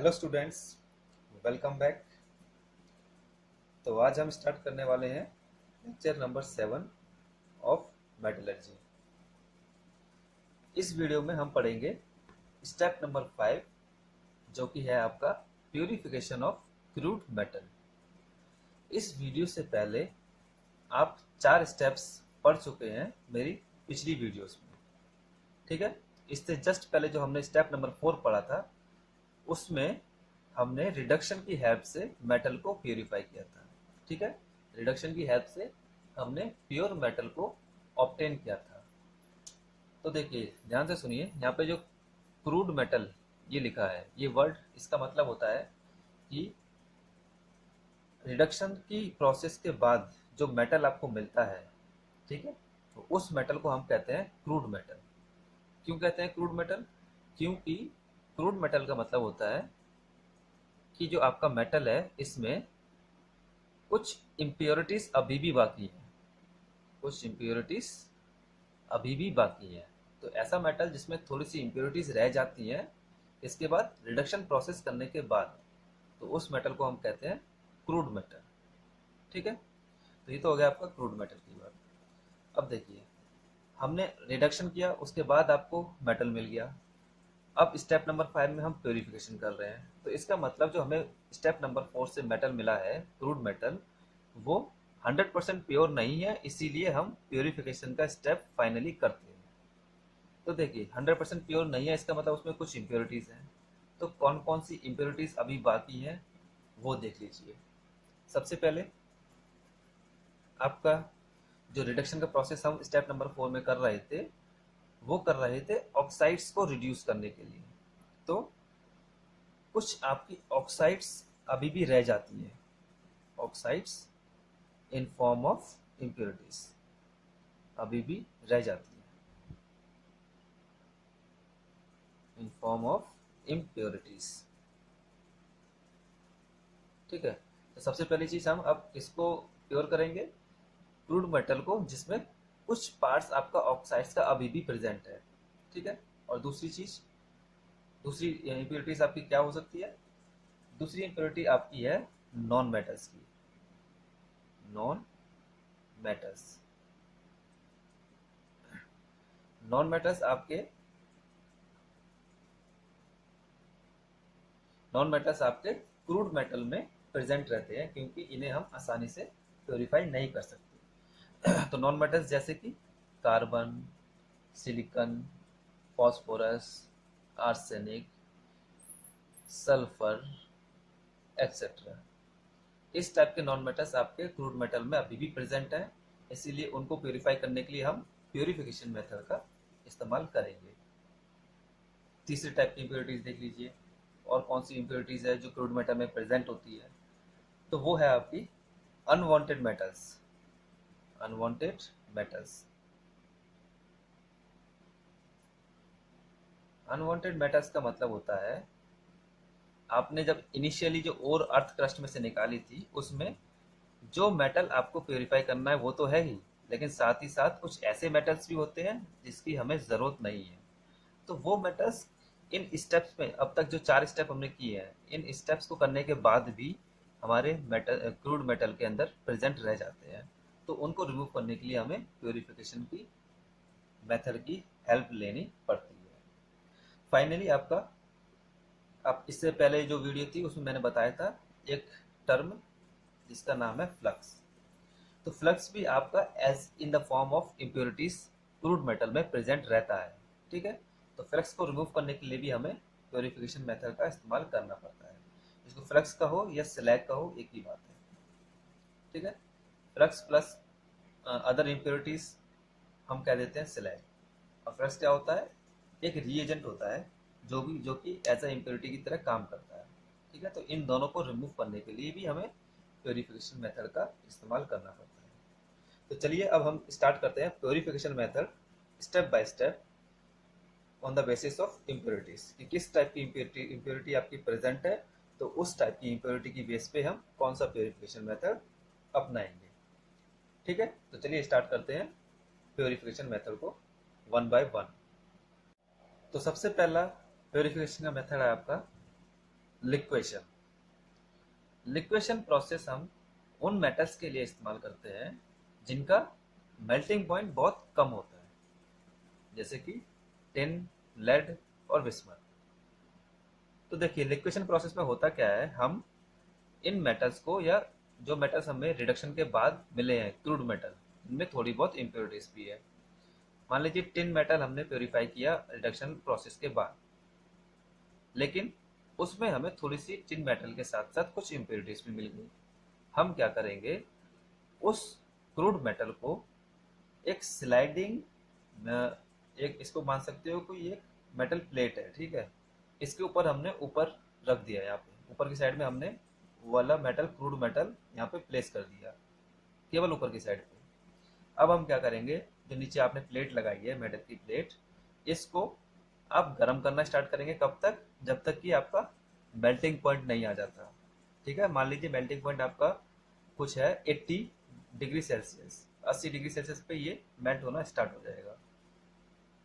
Hello students, welcome back. तो आज हम स्टार्ट करने वाले हैं लेक्चर नंबर 7 ऑफ मेटलर्जी। इस वीडियो में हम पढ़ेंगे स्टेप नंबर 5, जो कि है आपका प्यूरिफिकेशन ऑफ क्रूड मेटल। इस वीडियो से पहले आप 4 स्टेप्स पढ़ चुके हैं मेरी पिछली वीडियोस में, ठीक है। इससे जस्ट पहले जो हमने स्टेप नंबर 4 पढ़ा था, उसमें हमने रिडक्शन की हेल्प से मेटल को प्यूरिफाई किया था, ठीक है। रिडक्शन की हेल्प से हमने प्योर मेटल को ऑब्टेन किया था। तो देखिए, ध्यान से सुनिए, यहाँ पे जो क्रूड मेटल ये लिखा है, ये वर्ड, इसका मतलब होता है कि रिडक्शन की प्रोसेस के बाद जो मेटल आपको मिलता है, ठीक है, तो उस मेटल को हम कहते हैं क्रूड मेटल। क्यों कहते हैं क्रूड मेटल? क्योंकि क्रूड मेटल का मतलब होता है कि जो आपका मेटल है, इसमें कुछ इम्प्योरिटीज अभी भी बाकी है, कुछ इम्प्योरिटीज अभी भी बाकी है। तो ऐसा मेटल जिसमें थोड़ी सी इम्प्योरिटीज रह जाती हैं, इसके बाद रिडक्शन प्रोसेस करने के बाद, तो उस मेटल को हम कहते हैं क्रूड मेटल, ठीक है। तो ये तो हो गया आपका क्रूड मेटल की बात। अब देखिए, हमने रिडक्शन किया, उसके बाद आपको मेटल मिल गया। अब स्टेप नंबर 5 में हम प्योरिफिकेशन कर रहे हैं। तो इसका मतलब जो हमें स्टेप नंबर 4 से मेटल मिला है, क्रूड मेटल, वो 100% प्योर नहीं है, इसीलिए हम प्योरिफिकेशन का स्टेप फाइनली करते हैं। तो देखिए, 100% प्योर नहीं है, इसका मतलब उसमें कुछ इम्प्योरिटीज हैं। तो कौन कौन सी इम्प्योरिटीज अभी बाकी हैं, वो देख लीजिए। सबसे पहले आपका जो रिडक्शन का प्रोसेस हम स्टेप नंबर 4 में कर रहे थे, वो कर रहे थे ऑक्साइड्स को रिड्यूस करने के लिए। तो कुछ आपकी ऑक्साइड्स अभी भी रह जाती हैं, oxides in form of impurities अभी भी रह जाती है, इन फॉर्म ऑफ इम्प्योरिटीज, ठीक है। तो सबसे पहली चीज, हम अब किसको प्योर करेंगे? क्रूड मेटल को, जिसमें कुछ पार्ट्स आपका ऑक्साइड्स का अभी भी प्रेजेंट है, ठीक है। और दूसरी चीज, दूसरी इम्प्योरिटीज आपकी क्या हो सकती है? दूसरी इम्प्योरिटी आपकी है नॉन मेटल्स की, नॉन मेटल्स। नॉन मेटल्स आपके नॉन मेटल्स आपके क्रूड मेटल में प्रेजेंट रहते हैं, क्योंकि इन्हें हम आसानी से प्योरीफाई नहीं कर सकते। तो नॉन मेटल्स जैसे कि carbon, silicon, phosphorus, arsenic, sulphur, etcetera, इस टाइप के नॉन मेटल्स आपके क्रूड मेटल में अभी भी प्रेजेंट है, इसीलिए उनको प्योरीफाई करने के लिए हम प्योरिफिकेशन मेथड का इस्तेमाल करेंगे। तीसरी टाइप की इम्प्योरिटीज देख लीजिए, और कौन सी इम्प्योरिटीज है जो क्रूड मेटल में प्रेजेंट होती है? तो वो है आपकी unwanted metals, unwanted metals. Unwanted metals का मतलब होता है, आपने जब इनिशियली जो ओर अर्थ क्रस्ट में से निकाली थी, उसमें जो मेटल आपको प्योरीफाई करना है वो तो है ही, लेकिन साथ ही साथ कुछ ऐसे मेटल्स भी होते हैं जिसकी हमें ज़रूरत नहीं है। तो वो मेटल्स इन स्टेप्स में, अब तक जो 4 स्टेप हमने किए हैं, इन स्टेप्स को करने के बाद भी हमारे मेटल, क्रूड मेटल के अंदर प्रेजेंट रह जाते हैं। तो उनको रिमूव करने के लिए हमें प्योरिफिकेशन की मेथड की हेल्प लेनी पड़ती है। फाइनली आपका, अब इससे पहले जो वीडियो थी उसमें मैंने बताया था एक टर्म जिसका नाम है फ्लक्स। तो फ्लक्स भी आपका as in the form of impurities crude metal में प्रेजेंट रहता है, ठीक है। तो फ्लक्स को रिमूव करने के लिए भी हमें प्योरिफिकेशन मेथड का इस्तेमाल करना पड़ता है। इसको फ्लक्स का हो या स्लैग का हो, एक ही बात है, ठीक है। फ्लक्स प्लस अदर इम्प्योरिटीज हम कह देते हैं स्लैग। और फ्लक्स क्या होता है? एक रिएजेंट होता है जो कि एज अ इम्प्योरिटी की तरह काम करता है, ठीक है। तो इन दोनों को रिमूव करने के लिए भी हमें प्योरिफिकेशन मेथड का इस्तेमाल करना पड़ता है। तो चलिए अब हम स्टार्ट करते हैं purification method step by step, on the basis of impurities, कि किस टाइप की इम्प्योरिटी आपकी प्रेजेंट है, तो उस टाइप की इम्प्योरिटी की बेस पे हम कौन सा प्योरिफिकेशन मेथड अपनाएंगे, ठीक है। तो चलिए स्टार्ट करते हैं प्योरिफिकेशन मेथड को वन बाय वन। तो सबसे पहला प्योरिफिकेशन का मेथड है आपका लिक्वेशन। लिक्वेशन प्रोसेस हम उन मेटल्स के लिए इस्तेमाल करते हैं जिनका मेल्टिंग पॉइंट बहुत कम होता है, जैसे कि टिन, लेड और बिस्मथ। तो देखिए लिक्वेशन प्रोसेस में होता क्या है, हम इन मेटल्स को या जो मेटल्स हमें रिडक्शन के बाद मिले हैं क्रूड मेटल, इनमें थोड़ी बहुत इम्प्योरिटीज भी है। मान लीजिए टिन मेटल हमने प्योरीफाई किया रिडक्शन प्रोसेस के बाद, लेकिन उसमें हमें थोड़ी सी टिन मेटल के साथ साथ कुछ इम्प्योरिटीज भी मिल गई। हम क्या करेंगे, उस क्रूड मेटल को एक स्लाइडिंग, एक इसको मान सकते हो कोई एक मेटल प्लेट है, ठीक है, इसके ऊपर हमने ऊपर रख दिया, यहाँ पे ऊपर की साइड में हमने वो वाला मेटल, क्रूड मेटल यहाँ पे प्लेस कर दिया, केवल ऊपर की साइड पे। अब हम क्या करेंगे, जो नीचे आपने प्लेट लगाई है मेटल की प्लेट, इसको आप गर्म करना स्टार्ट करेंगे। कब तक, जब तक कि आपका मेल्टिंग पॉइंट नहीं आ जाता। ठीक है, मान लीजिए मेल्टिंग पॉइंट आपका कुछ है 80 डिग्री सेल्सियस, 80 डिग्री सेल्सियस पे ये मेल्ट होना स्टार्ट हो जाएगा।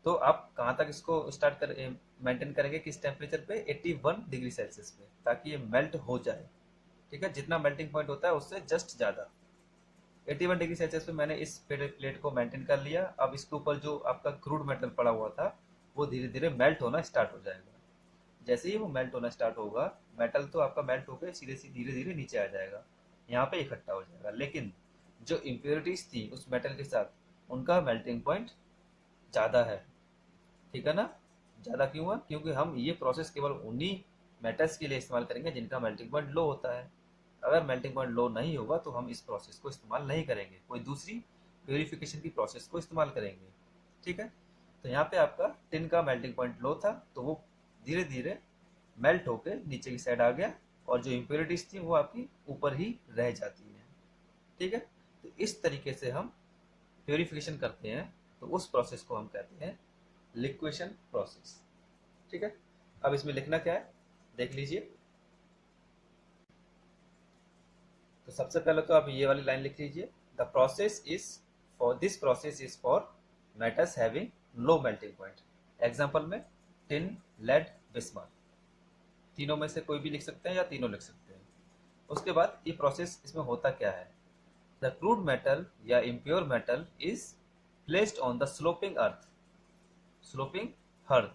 तो आप कहाँ तक इसको स्टार्ट कर मेंटेन करेंगे, किस टेम्परेचर पे, 81 डिग्री सेल्सियस पे, ताकि ये मेल्ट हो जाए। ठीक है, जितना मेल्टिंग पॉइंट होता है उससे जस्ट ज़्यादा। 81 डिग्री सेल्सियस पे मैंने इस प्लेट को मेंटेन कर लिया। अब इसके ऊपर जो आपका क्रूड मेटल पड़ा हुआ था वो धीरे धीरे मेल्ट होना स्टार्ट हो जाएगा। जैसे ही वो मेल्ट होना स्टार्ट होगा, मेटल तो आपका मेल्ट होकर सीधे सीधे धीरे धीरे नीचे आ जाएगा, यहाँ पे इकट्ठा हो जाएगा। लेकिन जो इम्प्योरिटीज थी उस मेटल के साथ, उनका मेल्टिंग पॉइंट ज़्यादा है। ठीक है ना, ज़्यादा क्यों है, क्योंकि हम ये प्रोसेस केवल उन्हीं मेटल्स के लिए इस्तेमाल करेंगे जिनका मेल्टिंग पॉइंट लो होता है। अगर मेल्टिंग पॉइंट लो नहीं होगा तो हम इस प्रोसेस को इस्तेमाल नहीं करेंगे, कोई दूसरी प्योरीफिकेशन की प्रोसेस को इस्तेमाल करेंगे। ठीक है, तो यहाँ पे आपका टिन का मेल्टिंग पॉइंट लो था, तो वो धीरे धीरे मेल्ट होकर नीचे की साइड आ गया, और जो इम्प्योरिटीज थी वो आपकी ऊपर ही रह जाती है। ठीक है, तो इस तरीके से हम प्योरीफिकेशन करते हैं, तो उस प्रोसेस को हम कहते हैं लिक्वेशन प्रोसेस। ठीक है, अब इसमें लिखना क्या है देख लीजिए। तो सबसे पहले तो आप ये वाली लाइन लिख लीजिए, the process is for this process is for metals having low melting point. Example में टिन, लेड, बिस्मथ, तीनों में से कोई भी लिख सकते हैं या तीनों लिख सकते हैं। उसके बाद ये प्रोसेस, इसमें होता क्या है, द क्रूड मेटल या impure metal is placed on the sloping earth. Sloping earth,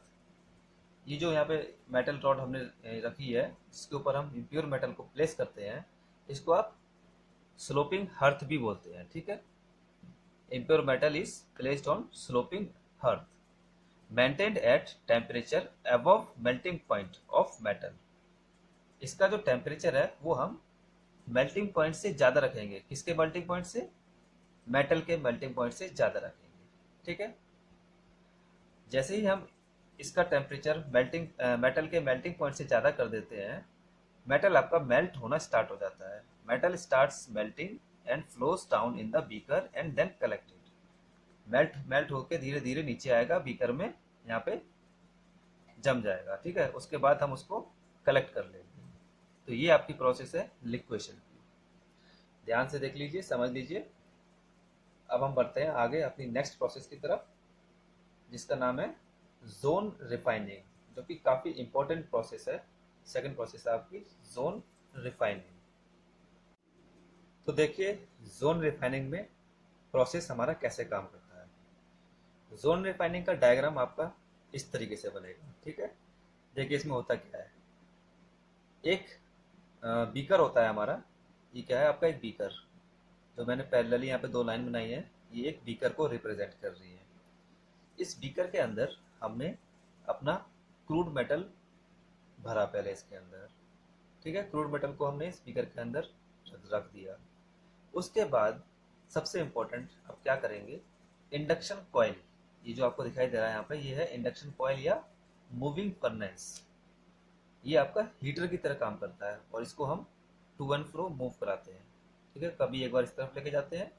ये जो यहाँ पे मेटल रॉड हमने रखी है जिसके ऊपर हम इम्प्योर मेटल को प्लेस करते हैं, इसको आप स्लोपिंग हर्थ भी बोलते हैं। ठीक है, impure metal is placed on sloping hearth maintained at temperature above melting point of metal। इसका जो टेम्परेचर है वो हम मेल्टिंग पॉइंट से ज़्यादा रखेंगे। किसके मेल्टिंग पॉइंट से, मेटल के मेल्टिंग पॉइंट से ज़्यादा रखेंगे। ठीक है, जैसे ही हम इसका टेम्परेचर मेल्टिंग मेटल के मेल्टिंग पॉइंट से ज़्यादा कर देते हैं, मेटल आपका मेल्ट होना स्टार्ट हो जाता है। Metal starts melting and flows down in the beaker and then collected. Melt melt होकर धीरे धीरे नीचे आएगा बीकर में, यहाँ पे जम जाएगा। ठीक है, उसके बाद हम उसको कलेक्ट कर लेंगे। तो ये आपकी प्रोसेस है लिक्वेशन की। ध्यान से देख लीजिए, समझ लीजिए। अब हम बढ़ते हैं आगे अपनी नेक्स्ट प्रोसेस की तरफ, जिसका नाम है जोन रिफाइनिंग, जो कि काफ़ी इंपॉर्टेंट प्रोसेस है। सेकंड प्रोसेस है आपकी जोन रिफाइनिंग। तो देखिए जोन रिफाइनिंग में प्रोसेस हमारा कैसे काम करता है। जोन रिफाइनिंग का डायग्राम आपका इस तरीके से बनेगा। ठीक है, देखिए इसमें होता क्या है, एक बीकर होता है हमारा। ये क्या है, आपका एक बीकर, जो मैंने पैरेलली यहाँ पे दो लाइन बनाई है, ये एक बीकर को रिप्रेजेंट कर रही है। इस बीकर के अंदर हमने अपना क्रूड मेटल भरा पहले इसके अंदर। ठीक है, क्रूड मेटल को हमने इस बीकर के अंदर रख दिया। उसके बाद सबसे इम्पोर्टेंट अब क्या करेंगे, इंडक्शन कॉइल, ये जो आपको दिखाई दे रहा है यहाँ पे, ये है इंडक्शन कॉइल या मूविंग फर्नेस। ये आपका हीटर की तरह काम करता है, और इसको हम टू एंड फ्रो मूव कराते हैं। ठीक है, कभी एक बार इस तरफ लेके जाते हैं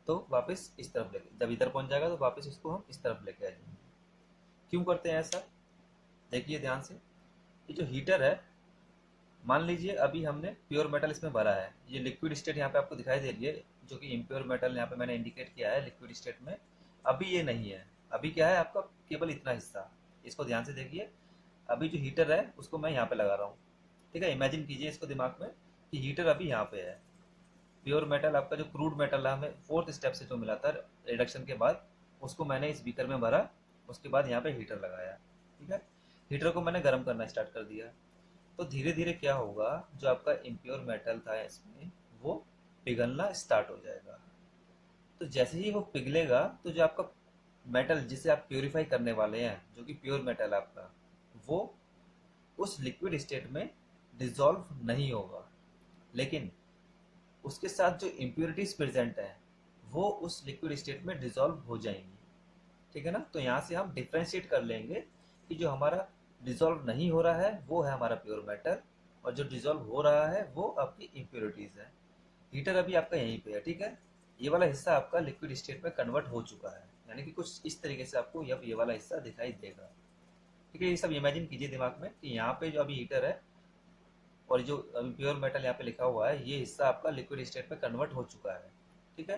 तो वापस इस तरफ लेके, जब इधर पहुंच जाएगा तो वापस इसको हम इस तरफ लेके आ जाएंगे। क्यों करते हैं ऐसा, देखिए ध्यान से। ये जो हीटर है, मान लीजिए अभी हमने प्योर मेटल इसमें भरा है, ये लिक्विड स्टेट यहाँ पे आपको दिखाई दे रही है, जो कि इम्प्योर मेटल यहाँ पे मैंने इंडिकेट किया है लिक्विड स्टेट में। अभी ये नहीं है, अभी क्या है आपका केवल इतना हिस्सा, इसको ध्यान से देखिए। अभी जो हीटर है उसको मैं यहाँ पे लगा रहा हूँ, ठीक है, इमेजिन कीजिए इसको दिमाग में कि हीटर अभी यहाँ पे है। प्योर मेटल आपका जो क्रूड मेटल है हमें फोर्थ स्टेप से जो मिला था रिडक्शन के बाद, उसको मैंने इस बीकर में भरा। उसके बाद यहाँ पे हीटर लगाया। ठीक है, हीटर को मैंने गर्म करना स्टार्ट कर दिया। तो धीरे धीरे क्या होगा, जो आपका इम्प्योर मेटल था इसमें वो पिघलना स्टार्ट हो जाएगा। तो जैसे ही वो पिघलेगा तो जो आपका मेटल जिसे आप प्योरीफाई करने वाले हैं, जो कि प्योर मेटल आपका, वो उस लिक्विड स्टेट में डिसॉल्व नहीं होगा, लेकिन उसके साथ जो इम्प्योरिटीज प्रेजेंट है वो उस लिक्विड स्टेट में डिसॉल्व हो जाएंगी। ठीक है ना, तो यहाँ से हम डिफ्रेंशिएट कर लेंगे कि जो हमारा डिसॉल्व नहीं हो रहा है वो है हमारा प्योर मेटल, और जो डिसॉल्व हो रहा है वो आपकी इम्प्योरिटीज है। हीटर अभी आपका यहीं पे है। ठीक है, ये वाला हिस्सा आपका लिक्विड स्टेट में कन्वर्ट हो चुका है, यानी कि कुछ इस तरीके से आपको अब ये वाला हिस्सा दिखाई देगा। ठीक है, ये सब इमेजिन कीजिए दिमाग में कि यहाँ पे जो अभी हीटर है और जो अभी प्योर मेटल यहाँ पे लिखा हुआ है, ये हिस्सा आपका लिक्विड स्टेट में कन्वर्ट हो चुका है। ठीक है,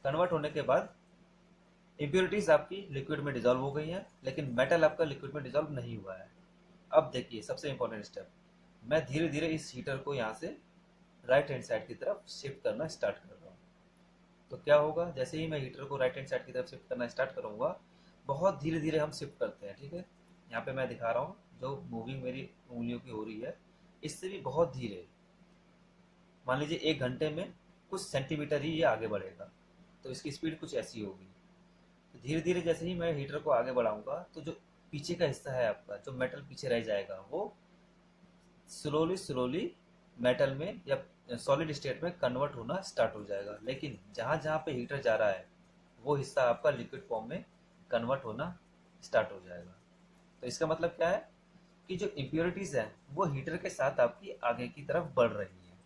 कन्वर्ट होने के बाद इम्प्योरिटीज आपकी लिक्विड में डिजोल्व हो गई हैं, लेकिन मेटल आपका लिक्विड में डिजोल्व नहीं हुआ है। अब देखिए सबसे इंपॉर्टेंट स्टेप, मैं धीरे धीरे इस हीटर को यहाँ से राइट हैंड साइड की तरफ शिफ्ट करना स्टार्ट कर रहा हूँ। तो क्या होगा, जैसे ही मैं हीटर को राइट हैंड साइड की तरफ शिफ्ट करना स्टार्ट करूँगा, बहुत धीरे धीरे हम शिफ्ट करते हैं। ठीक है, यहाँ पे मैं दिखा रहा हूँ जो मूविंग मेरी उंगलियों की हो रही है, इससे भी बहुत धीरे। मान लीजिए 1 घंटे में कुछ सेंटीमीटर ही ये आगे बढ़ेगा, तो इसकी स्पीड कुछ ऐसी होगी। तो धीरे धीरे जैसे ही मैं हीटर को आगे बढ़ाऊंगा तो जो पीछे का हिस्सा है आपका, जो मेटल पीछे रह जाएगा, वो स्लोली स्लोली मेटल में या सॉलिड स्टेट में कन्वर्ट होना स्टार्ट हो जाएगा। लेकिन जहाँ जहाँ पे हीटर जा रहा है वो हिस्सा आपका लिक्विड फॉर्म में कन्वर्ट होना स्टार्ट हो जाएगा। तो इसका मतलब क्या है कि जो इम्प्योरिटीज है वो हीटर के साथ आपकी आगे की तरफ बढ़ रही है,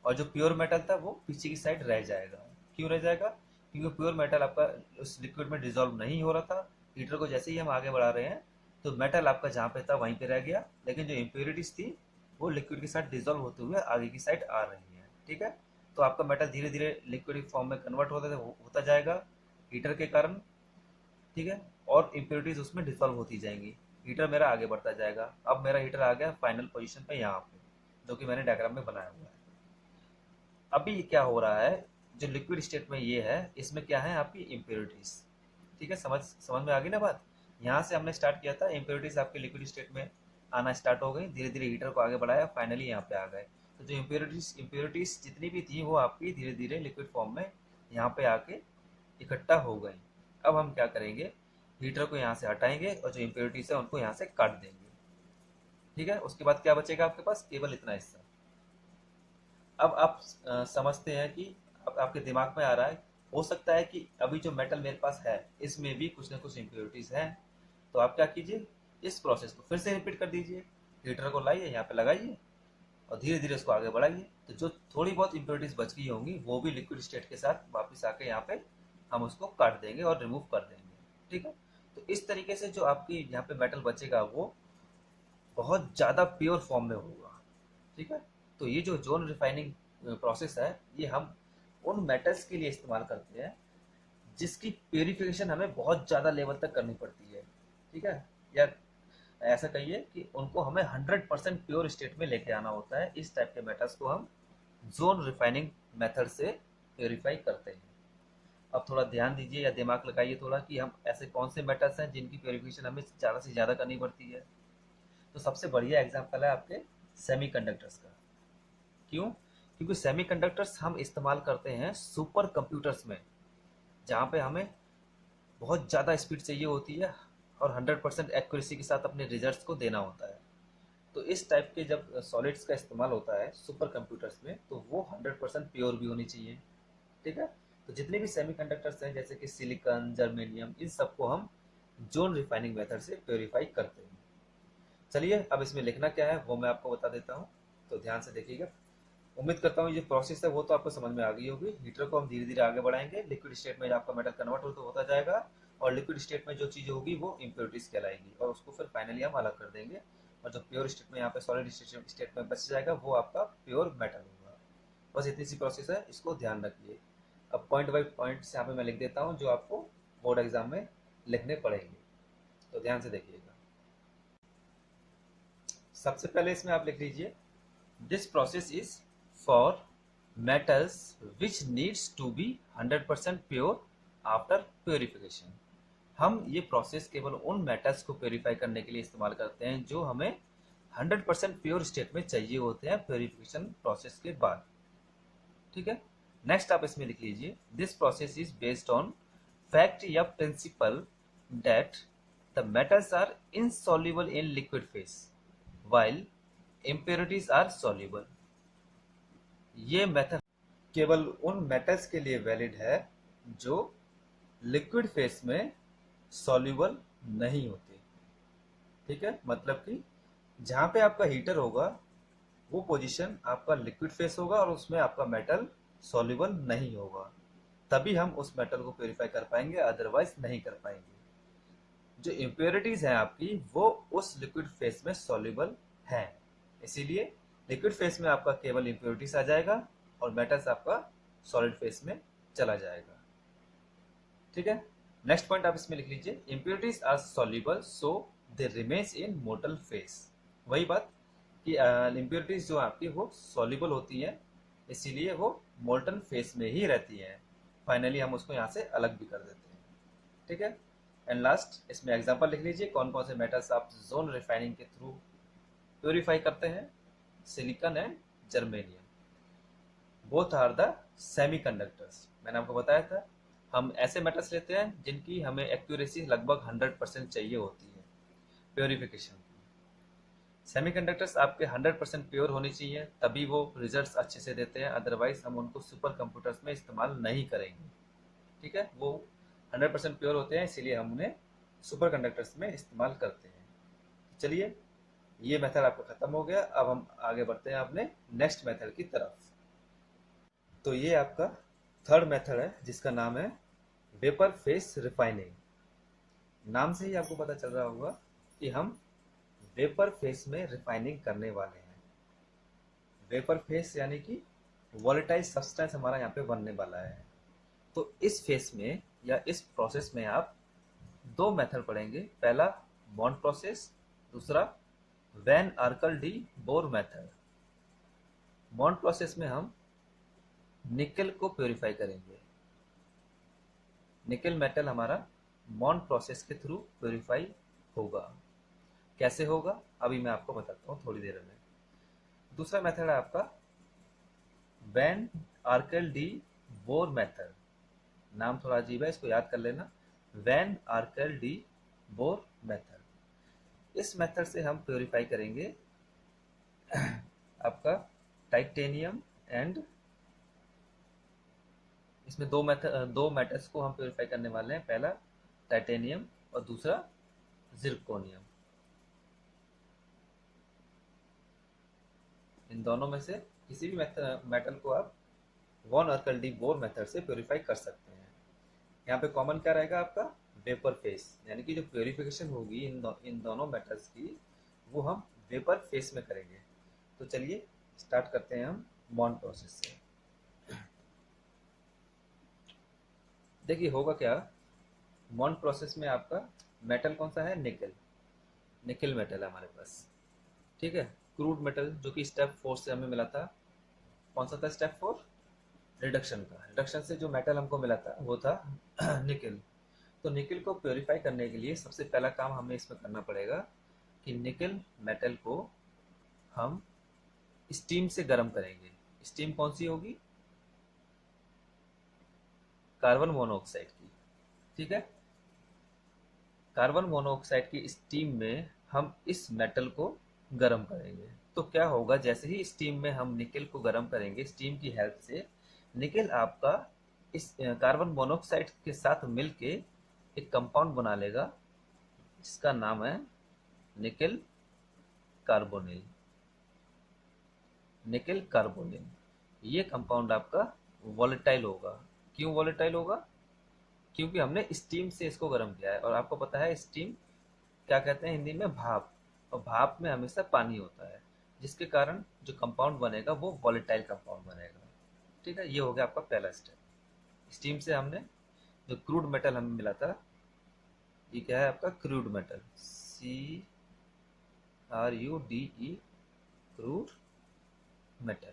और जो प्योर मेटल था वो पीछे की साइड रह जाएगा। क्यों रह जाएगा, क्योंकि प्योर मेटल आपका उस लिक्विड में डिजोल्व नहीं हो रहा था। हीटर को जैसे ही हम आगे बढ़ा रहे हैं तो मेटल आपका जहाँ पे था वहीं पे रह गया, लेकिन जो इम्प्योरिटीज थी वो लिक्विड के साथ डिजोल्व होते हुए आगे की साइड आ रही है। ठीक है, तो आपका मेटल धीरे धीरे लिक्विड फॉर्म में कन्वर्ट होता जाएगा हीटर के कारण। ठीक है, और इम्प्योरिटीज उसमें डिसॉल्व होती जाएंगी। हीटर मेरा आगे बढ़ता जाएगा। अब मेरा हीटर आ गया फाइनल पोजीशन पे यहाँ पे, जो कि मैंने डायग्राम में बनाया हुआ है। अभी क्या हो रहा है, जो लिक्विड स्टेट में ये है, इसमें क्या है आपकी इम्प्योरिटीज। ठीक है, समझ समझ में आ गई ना बात। यहाँ से हमने स्टार्ट किया था, इम्प्योरिटीज आपके लिक्विड स्टेट में आना स्टार्ट हो गई, धीरे धीरे हीटर को आगे बढ़ाया, फाइनली यहाँ पे आ गए। तो जो इम्प्योरिटीज जितनी भी थी वो आपकी धीरे धीरे लिक्विड फॉर्म में यहाँ पे आके इकट्ठा हो गई। अब हम क्या करेंगे, हीटर को यहाँ से हटाएंगे और जो इम्प्योरिटीज है उनको यहाँ से काट देंगे। ठीक है, उसके बाद क्या बचेगा आपके पास, केवल इतना हिस्सा। अब आप समझते हैं कि अब आपके दिमाग में आ रहा है, हो सकता है कि अभी जो मेटल मेरे पास है इसमें भी कुछ ना कुछ इम्प्योरिटीज हैं। तो आप क्या कीजिए, इस प्रोसेस को फिर से रिपीट कर दीजिए। हीटर को लाइए, यहाँ पे लगाइए और धीरे धीरे उसको आगे बढ़ाइए। तो जो थोड़ी बहुत इम्प्योरिटीज बच गई होंगी वो भी लिक्विड स्टेट के साथ वापस आके यहाँ पे हम उसको काट देंगे और रिमूव कर देंगे। ठीक है, तो इस तरीके से जो आपकी यहाँ पे मेटल बचेगा वो बहुत ज़्यादा प्योर फॉर्म में होगा। ठीक है, तो ये जो जोन रिफाइनिंग प्रोसेस है ये हम उन मेटल्स के लिए इस्तेमाल करते हैं जिसकी प्योरिफिकेशन हमें बहुत ज़्यादा लेवल तक करनी पड़ती है। ठीक है, या ऐसा कहिए कि उनको हमें 100% प्योर स्टेट में लेके आना होता है। इस टाइप के मेटल्स को हम जोन रिफाइनिंग मेथड से प्योरीफाई करते हैं। अब थोड़ा ध्यान दीजिए या दिमाग लगाइए थोड़ा कि हम ऐसे कौन से मेटल्स हैं जिनकी प्योरिफिकेशन हमें ज़्यादा से ज़्यादा करनी पड़ती है। तो सबसे बढ़िया एग्जांपल है आपके सेमीकंडक्टर्स का। क्यों, क्योंकि सेमीकंडक्टर्स हम इस्तेमाल करते हैं सुपर कंप्यूटर्स में, जहाँ पे हमें बहुत ज़्यादा स्पीड चाहिए होती है और 100% एक्यूरेसी के साथ अपने रिजल्ट्स को देना होता है। तो इस टाइप के जब सॉलिड्स का इस्तेमाल होता है सुपर कंप्यूटर्स में तो वो 100% प्योर भी होनी चाहिए। ठीक है, तो जितने भी सेमीकंडक्टर्स हैं जैसे कि सिलिकॉन, जर्मेनियम, इन सबको हम जोन रिफाइनिंग मेथड से प्योरीफाई करते हैं। चलिए अब इसमें लिखना क्या है वो मैं आपको बता देता हूँ, तो ध्यान से देखिएगा। उम्मीद करता हूँ ये प्रोसेस है वो तो आपको समझ में आ गई होगी। हीटर को हम धीरे धीरे आगे बढ़ाएंगे, लिक्विड स्टेट में आपका मेटल कन्वर्ट होता जाएगा और लिक्विड स्टेट में जो चीज़ होगी वो इम्प्योरिटीज कहलाएगी, और उसको फिर फाइनली हम अलग कर देंगे। और जो प्योर स्टेट में यहाँ पे सॉलिड स्टेट में बच जाएगा वो आपका प्योर मेटल होगा। बस इतनी सी प्रोसेस है, इसको ध्यान रखिए। अब पॉइंट बाई पॉइंट यहाँ पे मैं लिख देता हूँ जो आपको बोर्ड एग्जाम में लिखने पड़ेंगे, तो ध्यान से देखिएगा। सबसे पहले इसमें आप लिख लीजिए this process is for metals which needs to be 100% pure after purification. हम ये प्रोसेस केवल उन मेटल्स को प्योरीफाई करने के लिए इस्तेमाल करते हैं जो हमें 100% प्योर स्टेट में चाहिए होते हैं प्योरिफिकेशन प्रोसेस के बाद। ठीक है, नेक्स्ट आप इसमें लिख लीजिए, this process is based on fact या principle that the metals are insoluble in liquid phase while impurities are soluble। ये मेथड केवल उन मेटल्स के लिए वैलिड है जो लिक्विड फेस में सॉल्युबल नहीं होते। ठीक है, मतलब कि जहां पे आपका हीटर होगा वो पोजीशन आपका लिक्विड फेस होगा और उसमें आपका मेटल सॉल्युबल नहीं होगा, तभी हम उस मेटल को प्योरीफाई कर पाएंगे, अदरवाइज नहीं कर पाएंगे। जो इम्प्योरिटीज हैं आपकी वो उस लिक्विड फेस में सॉल्युबल हैं, इसीलिए लिक्विड फेस में आपका केवल इम्प्योरिटीज आ जाएगा और मेटल्स आपका सॉलिड फेस में चला जाएगा। ठीक है, नेक्स्ट पॉइंट आप इसमें लिख लीजिए, impurities are soluble so they remains in molten phase. वही बात कि इम्प्योरिटीज जो आपकी वो सॉल्युबल होती है, इसीलिए वो मोल्टन फेस में ही रहती है। फाइनली हम उसको यहाँ से अलग भी कर देते हैं। ठीक है, एंड लास्ट इसमें एग्जांपल लिख लीजिए कौन कौन से मेटल्स आप जोन रिफाइनिंग के थ्रू प्योरीफाई करते हैं। Silicon and germanium, both are the semiconductors. मैंने आपको बताया था हम ऐसे मेटल्स लेते हैं जिनकी हमें एक्यूरेसी लगभग 100% चाहिए होती है प्योरिफिकेशन की। सेमीकंडक्टर्स आपके 100% प्योर होनी चाहिए, तभी वो रिजल्ट्स अच्छे से देते हैं, अदरवाइज हम उनको सुपर कंप्यूटर्स में इस्तेमाल नहीं करेंगे। ठीक है, वो 100% प्योर होते हैं, इसीलिए हम उन्हें सुपर कंडक्टर्स में इस्तेमाल करते हैं। चलिए, ये मेथड आपका खत्म हो गया, अब हम आगे बढ़ते हैं अपने नेक्स्ट मेथड की तरफ। तो ये आपका थर्ड मेथड है जिसका नाम है वेपर फेस रिफाइनिंग। नाम से ही आपको पता चल रहा होगा कि हम वेपर फेस में रिफाइनिंग करने वाले हैं। वेपर फेस यानी कि वॉलेटाइल सब्सटेंस हमारा यहाँ पे बनने वाला है। तो इस फेस में या इस प्रोसेस में आप दो मेथड पढ़ेंगे, पहला बॉन्ड प्रोसेस, दूसरा van Arkel de Boer method. Bond process में हम निकल को प्योरीफाई करेंगे। निकल मेटल हमारा बॉन्ड प्रोसेस के थ्रू प्योरीफाई होगा। कैसे होगा अभी मैं आपको बताता हूँ थोड़ी देर में। दूसरा मेथड है आपका van Arkel de Boer method. नाम थोड़ा अजीब है, इसको याद कर लेना, van Arkel de Boer method. इस मेथड से हम प्योरीफाई करेंगे आपका टाइटेनियम एंड, इसमें दो मेटल्स को हम प्योरीफाई करने वाले हैं, पहला टाइटेनियम और दूसरा जिरकोनियम। इन दोनों में से किसी भी मेटल को आप वॉन आर्कल डी बोर मेथड से प्योरीफाई कर सकते हैं। यहाँ पे कॉमन क्या रहेगा आपका वेपर फेस, यानी कि जो प्योरीफिकेशन होगी इन दोनों मेटल्स की वो हम वेपर फेस में करेंगे। तो चलिए स्टार्ट करते हैं हम बॉन्ड प्रोसेस से। देखिए होगा क्या, बॉन्ड प्रोसेस में आपका मेटल कौन सा है, निकल। निकल मेटल है हमारे पास। ठीक है, क्रूड मेटल जो कि स्टेप 4 से हमें मिला था। कौन सा था स्टेप 4, रिडक्शन का। रिडक्शन से जो मेटल हमको मिला था वो था निकल। तो निकल को प्योरीफाई करने के लिए सबसे पहला काम हमें इसमें करना पड़ेगा कि निकल मेटल को हम स्टीम से गर्म करेंगे। स्टीम कौन सी होगी, कार्बन मोनोऑक्साइड की। ठीक है, कार्बन मोनोऑक्साइड की स्टीम में हम इस मेटल को गर्म करेंगे। तो क्या होगा, जैसे ही स्टीम में हम निकल को गर्म करेंगे, स्टीम की हेल्प से निकल आपका इस कार्बन मोनोऑक्साइड के साथ मिलके एक कंपाउंड बना लेगा जिसका नाम है निकल कार्बोनिल। निकल कार्बोनिल ये कंपाउंड आपका वॉलेटाइल होगा। क्यों वॉलेटाइल होगा, क्योंकि हमने स्टीम से इसको गर्म किया है, और आपको पता है स्टीम क्या कहते हैं हिंदी में, भाप। और भाप में हमेशा पानी होता है, जिसके कारण जो कंपाउंड बनेगा वो वॉलेटाइल कंपाउंड बनेगा। ठीक है, ये हो गया आपका पहला स्टेप। स्टीम से हमने जो क्रूड मेटल हमें मिला था, ये क्या है आपका crude metal, CRUDE, crude metal.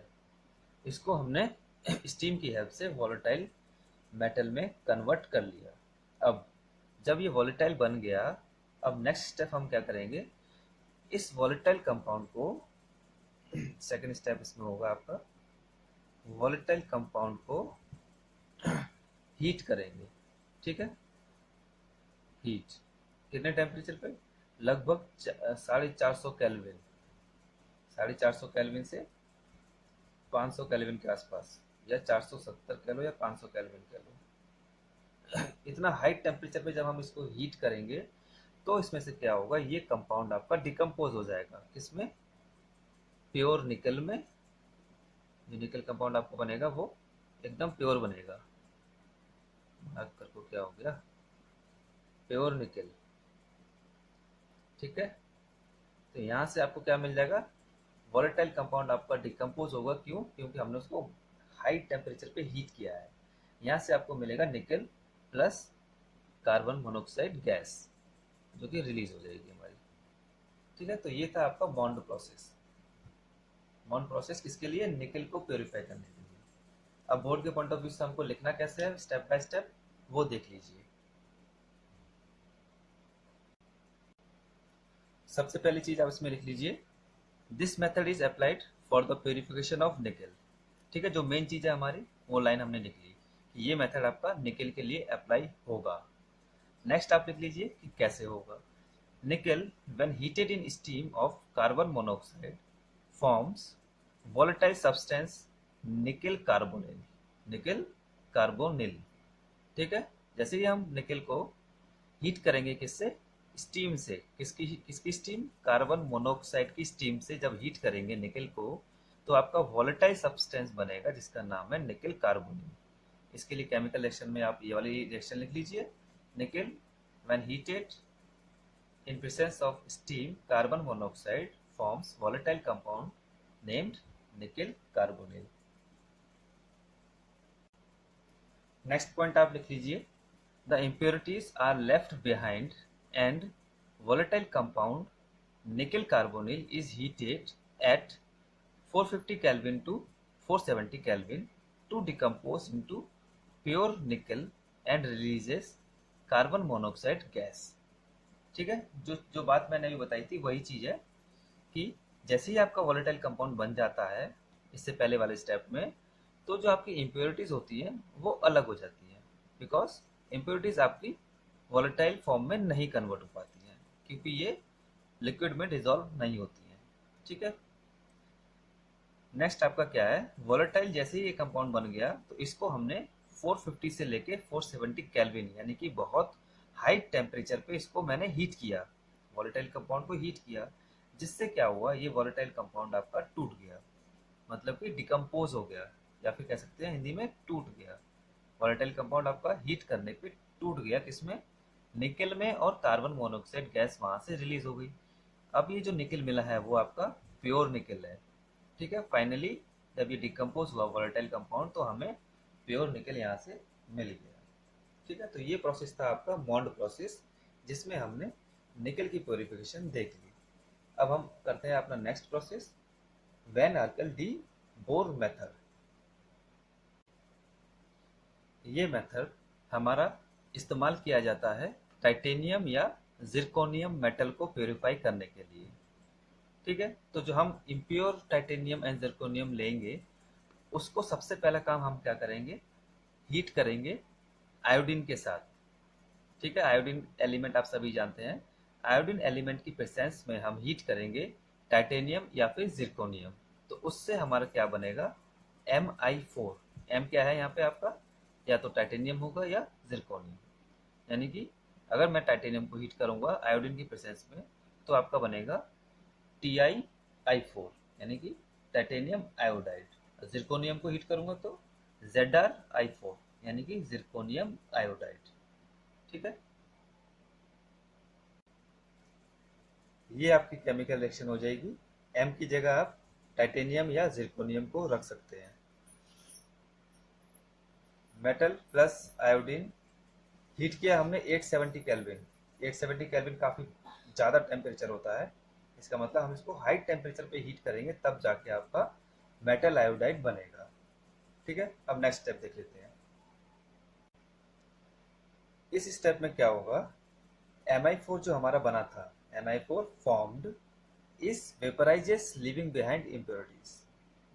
इसको हमने स्टीम की हेल्प से वॉलेटाइल मेटल में कन्वर्ट कर लिया। अब जब ये वॉलेटाइल बन गया, अब नेक्स्ट स्टेप हम क्या करेंगे, इस वॉलेटाइल कंपाउंड को सेकंड स्टेप इसमें होगा आपका, वॉलेटाइल कंपाउंड को हीट करेंगे। ठीक है, हीट कितने टेम्परेचर पे, लगभग 450 केल्विन, 450 केल्विन से 500 केल्विन के आसपास, या 470 केल्विन या 500 केल्विन कह लो। इतना हाई टेम्परेचर पे जब हम इसको हीट करेंगे तो इसमें से क्या होगा, ये कंपाउंड आपका डिकम्पोज हो जाएगा। किसमें, प्योर निकल में। जो निकल कंपाउंड आपको बनेगा वो एकदम प्योर बनेगा। मार्कर को क्या हो गया, प्योर निकल। ठीक है, तो यहाँ से आपको क्या मिल जाएगा, वॉलेटाइल कंपाउंड आपका डिकम्पोज होगा। क्यों, क्योंकि हमने उसको हाई टेम्परेचर पे हीट किया है। यहाँ से आपको मिलेगा nickel plus carbon monoxide gas, जो कि रिलीज हो जाएगी हमारी। ठीक है, तो ये था आपका बॉन्ड प्रोसेस। बॉन्ड प्रोसेस किसके लिए, निकल को प्योरीफाई करने के लिए। अब बोर्ड के पॉइंट ऑफ व्यू से हमको लिखना कैसे है स्टेप बाय स्टेप, वो देख लीजिए। सबसे पहली चीज आप इसमें लिख लीजिए, this method is applied for the purification of निकल। ठीक है, जो मेन चीज है हमारी वो लाइन हमने लिख ली कि ये मेथड आपका निकल के लिए अप्लाई होगा। नेक्स्ट आप लिख लीजिए कि कैसे होगा। निकल when heated in steam of carbon monoxide forms volatile substance निकल कार्बोनिल, निकल कार्बोनिल। ठीक है, जैसे ही हम निकल को हीट करेंगे किससे, स्टीम से, किसकी किसकी स्टीम, कार्बन मोनोऑक्साइड की स्टीम से जब हीट करेंगे निकल को, तो आपका वॉलेटाइल सब्सटेंस बनेगा जिसका नाम है निकल कार्बोनिल। इसके लिए केमिकल रिएक्शन में आप ये वाली रिएक्शन लिख लीजिए, निकल when heated in presence of steam carbon monoxide forms volatile compound named nickel carbonyl। Next point आप लिख लीजिए, the impurities are left behind and volatile compound nickel carbonyl is heated at 450 Kelvin to 470 Kelvin to decompose into pure nickel and releases carbon monoxide gas। ठीक है, जो बात मैंने अभी बताई थी वही चीज है कि जैसे ही आपका वॉलेटाइल कंपाउंड बन जाता है इससे पहले वाले स्टेप में, तो जो आपकी इम्प्योरिटीज होती है वो अलग हो जाती है। बिकॉज इम्प्योरिटीज आपकी वॉलेटाइल फॉर्म में नहीं कन्वर्ट हो पाती हैं, क्योंकि ये लिक्विड में डिजोल्व नहीं होती हैं। ठीक है, नेक्स्ट आपका क्या है, वॉलेटाइल जैसे ही ये कंपाउंड बन गया तो इसको हमने 450 से लेके 470 केल्विन यानी कि बहुत हाई टेम्परेचर पे इसको मैंने हीट किया, वॉलेटाइल कंपाउंड को हीट किया, जिससे क्या हुआ, ये वॉलेटाइल कंपाउंड आपका टूट गया, मतलब कि डिकम्पोज हो गया, या फिर कह सकते हैं हिंदी में टूट गया। वॉलेटाइल कंपाउंड आपका हीट करने पे टूट गया, किसमें, निकल में, और कार्बन मोनोऑक्साइड गैस वहां से रिलीज हो गई। अब ये जो निकल मिला है वो आपका प्योर निकल है। ठीक है, फाइनली जब ये डिकम्पोज हुआ वॉलेटाइल कंपाउंड तो हमें प्योर निकल यहाँ से मिल गया। ठीक है, तो ये प्रोसेस था आपका बॉन्ड प्रोसेस, जिसमें हमने निकल की प्योरिफिकेशन देख ली। अब हम करते हैं अपना next process, van Arkel de Boer method. ये मेथड हमारा इस्तेमाल किया जाता है टाइटेनियम या जिरकोनियम मेटल को प्योरीफाई करने के लिए। ठीक है, तो जो हम इम्प्योर टाइटेनियम एंड जिरकोनियम लेंगे उसको सबसे पहला काम हम क्या करेंगे, हीट करेंगे आयोडीन के साथ। ठीक है, आयोडीन एलिमेंट आप सभी जानते हैं। आयोडीन एलिमेंट की प्रेजेंस में हम हीट करेंगे टाइटेनियम या फिर जिरकोनियम, तो उससे हमारा क्या बनेगा, Mi4। एम क्या है यहाँ पे आपका, या तो टाइटेनियम होगा या जिरकोनियम। यानी कि अगर मैं टाइटेनियम को हीट करूंगा आयोडीन की प्रेजेंस में तो आपका बनेगा TiI4 यानी कि टाइटेनियम आयोडाइड। जिरकोनियम को हीट करूंगा तो ZrI4 यानी कि जिरकोनियम आयोडाइड। ठीक है, ये आपकी केमिकल रिएक्शन हो जाएगी। एम की जगह आप टाइटेनियम या जिरकोनियम को रख सकते हैं। मेटल प्लस आयोडीन हीट किया हमने 870 केल्विन। 870 केल्विन काफ़ी ज़्यादा टेम्परेचर होता है, इसका मतलब हम इसको हाई टेम्परेचर पे हीट करेंगे तब जाके आपका मेटल आयोडाइड बनेगा। ठीक है, अब नेक्स्ट स्टेप देख लेते हैं। इस स्टेप में क्या होगा, Mi4 जो हमारा बना था, Mi4 फॉर्म्ड इस वेपराइजेस लिविंग बिहाइंड इम्प्योरिटीज।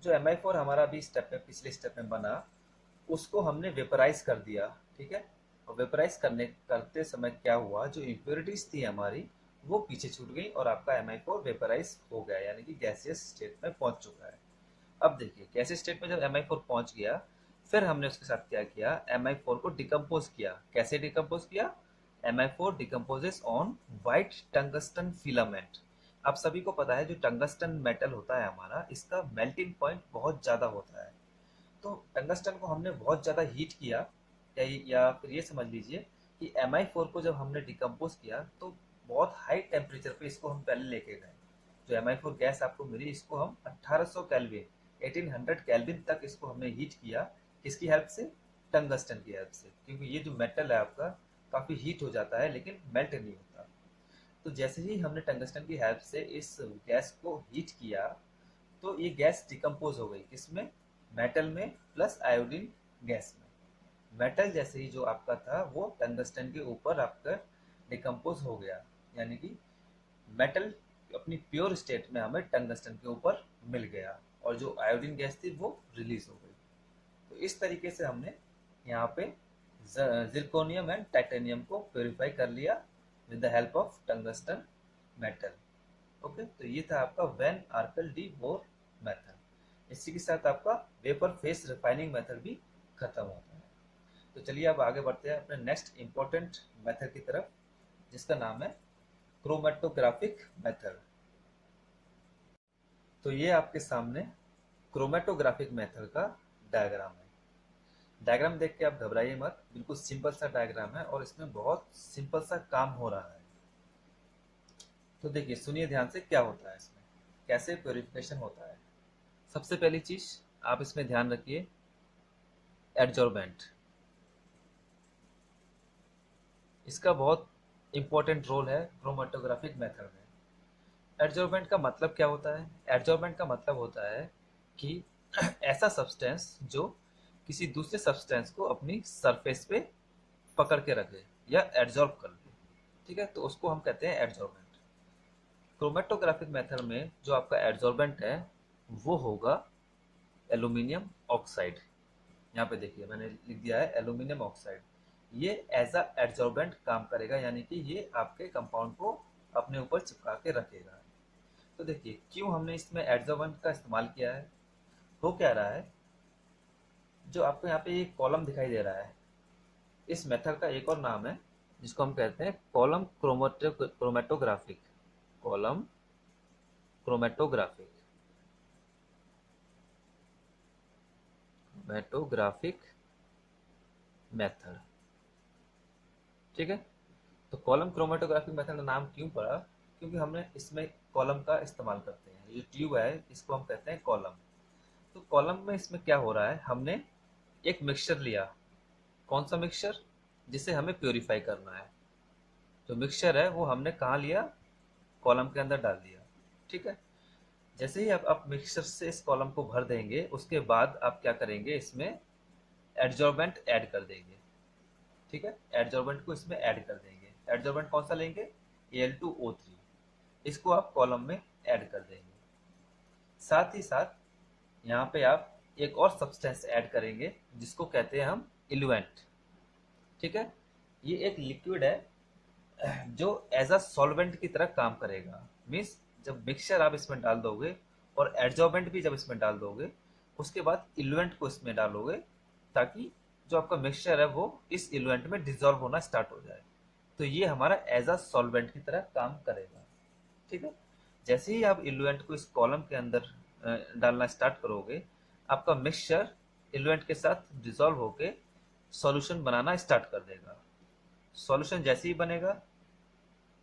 जो Mi4 हमारा अभी स्टेप में, पिछले स्टेप में बना, उसको हमने वेपराइज कर दिया। ठीक है, और वेपराइज करते समय क्या हुआ, जो इम्प्योरिटीज थी हमारी वो पीछे छूट गई और आपका Mi4 वेपराइज हो गया, यानी कि गैसियस स्टेट में पहुंच चुका है। अब देखिए, गैसियस स्टेट में जब Mi4 पहुंच गया, फिर हमने उसके साथ क्या किया, Mi4 को डिकम्पोज किया। कैसे डिकम्पोज किया, Mi4 decomposes on white tungsten filament. आप सभी को पता है जो टंगस्टन मेटल होता है हमारा, इसका मेल्टिंग पॉइंट बहुत ज़्यादा होता है। तो टंगस्टन को हमने बहुत ज़्यादा हीट किया, या फिर ये समझ लीजिए कि Mi4 को जब हमने डिकम्पोज किया तो बहुत हाई टेम्परेचर पे इसको हम पहले लेके गए। जो Mi4 गैस आपको मिली, इसको हम 1800 केल्विन, 1800 केल्विन तक इसको हमने हीट किया। किसकी हेल्प से, टंगस्टन की हेल्प से, क्योंकि ये जो मेटल है आपका काफ़ी हीट हो जाता है लेकिन मेल्ट नहीं होता। तो जैसे ही हमने टंगस्टन की हेल्प से इस गैस को हीट किया, तो ये गैस डिकम्पोज हो गई किसमें, मेटल में प्लस आयोडीन गैस में। मेटल जैसे ही जो आपका था वो टंगस्टन के ऊपर आपका डिकम्पोज हो गया, यानी कि मेटल अपनी प्योर स्टेट में हमें टंगस्टन के ऊपर मिल गया, और जो आयोडीन गैस थी वो रिलीज हो गई। तो इस तरीके से हमने यहाँ पे जिरकोनियम एंड टाइटेनियम को प्योरीफाई कर लिया with the help of tungsten metal. Okay, तो ये था आपका वैन आर्पेल डी बोर मेथड। इसी के साथ आपका वेपर फेस रिफाइनिंग मेथड भी खत्म होता है। तो चलिए अब आगे बढ़ते हैं अपने नेक्स्ट इंपॉर्टेंट मेथड की तरफ, जिसका नाम है क्रोमेटोग्राफिक मेथड। तो ये आपके सामने क्रोमेटोग्राफिक मेथड का डायग्राम है। डायग्राम देख के आप घबराइए मत, बिल्कुल सिंपल सा डायग्राम है और इसमें बहुत सिंपल सा काम हो रहा है। तो देखिए, सुनिए ध्यान से क्या होता है इसमें, कैसे प्योरिफिकेशन होता है। सबसे पहली चीज आप इसमें ध्यान रखिए, एडजॉर्बेंट। इसका बहुत इंपॉर्टेंट रोल है क्रोमेटोग्राफिक मेथड में। एडजॉर्बेंट का मतलब क्या होता है, एडजॉर्बेंट का मतलब होता है कि ऐसा सब्सटेंस जो किसी दूसरे सब्सटेंस को अपनी सरफेस पे पकड़ के रखे या एडजॉर्ब कर ले। ठीक है, तो उसको हम कहते हैं एडजॉर्बेंट। क्रोमेटोग्राफिक मेथड में जो आपका एडजॉर्बेंट है वो होगा एल्यूमिनियम ऑक्साइड। यहाँ पे देखिए मैंने लिख दिया है एल्यूमिनियम ऑक्साइड। ये एज अ एडजॉर्बेंट काम करेगा, यानी कि ये आपके कंपाउंड को अपने ऊपर चिपका के रखेगा। तो देखिए क्यों हमने इसमें एडजॉर्बेंट का इस्तेमाल किया है। हो क्या रहा है, जो आपको यहाँ पे एक कॉलम दिखाई दे रहा है, इस मेथड का एक और नाम है जिसको हम कहते हैं column chromatographic. Column chromatographic, chromatographic method. ठीक है, तो कॉलम क्रोमेटोग्राफिक मेथड का नाम क्यों पड़ा, क्योंकि हमने इसमें कॉलम का इस्तेमाल करते हैं। ये ट्यूब है, इसको हम कहते हैं कॉलम। तो कॉलम में इसमें क्या हो रहा है, हमने एक मिक्सचर लिया। कौन सा मिक्सचर, जिसे हमें प्योरीफाई करना है। जो मिक्सचर है वो हमने कहाँ लिया, कॉलम के अंदर डाल दिया। ठीक है, जैसे ही आप मिक्सचर से इस कॉलम को भर देंगे, उसके बाद आप क्या करेंगे, इसमें एडजॉर्बेंट ऐड कर देंगे। ठीक है, एडजॉर्बेंट को इसमें ऐड कर देंगे। एडजॉर्बेंट कौन सा लेंगे, Al2O3। इसको आप कॉलम में ऐड कर देंगे। साथ ही साथ यहाँ पे आप एक और सब्सटेंस ऐड करेंगे जिसको कहते हैं हम इलुएंट। ठीक है, ये एक लिक्विड है जो एज अ सॉल्वेंट की तरह काम करेगा। मीन्स जब मिक्सचर आप इसमें डाल दोगे और एडजॉर्बेंट भी जब इसमें डाल दोगे, उसके बाद इलुएंट को इसमें डालोगे, ताकि जो आपका मिक्सचर है वो इस इलुएंट में डिजोल्व होना स्टार्ट हो जाए। तो ये हमारा एज अ सॉल्वेंट की तरह काम करेगा। ठीक है, जैसे ही आप इलुएंट को इस कॉलम के अंदर डालना स्टार्ट करोगे, आपका मिक्सचर इलुएंट के साथ डिजोल्व होके सॉल्यूशन बनाना स्टार्ट कर देगा। सॉल्यूशन जैसे ही बनेगा,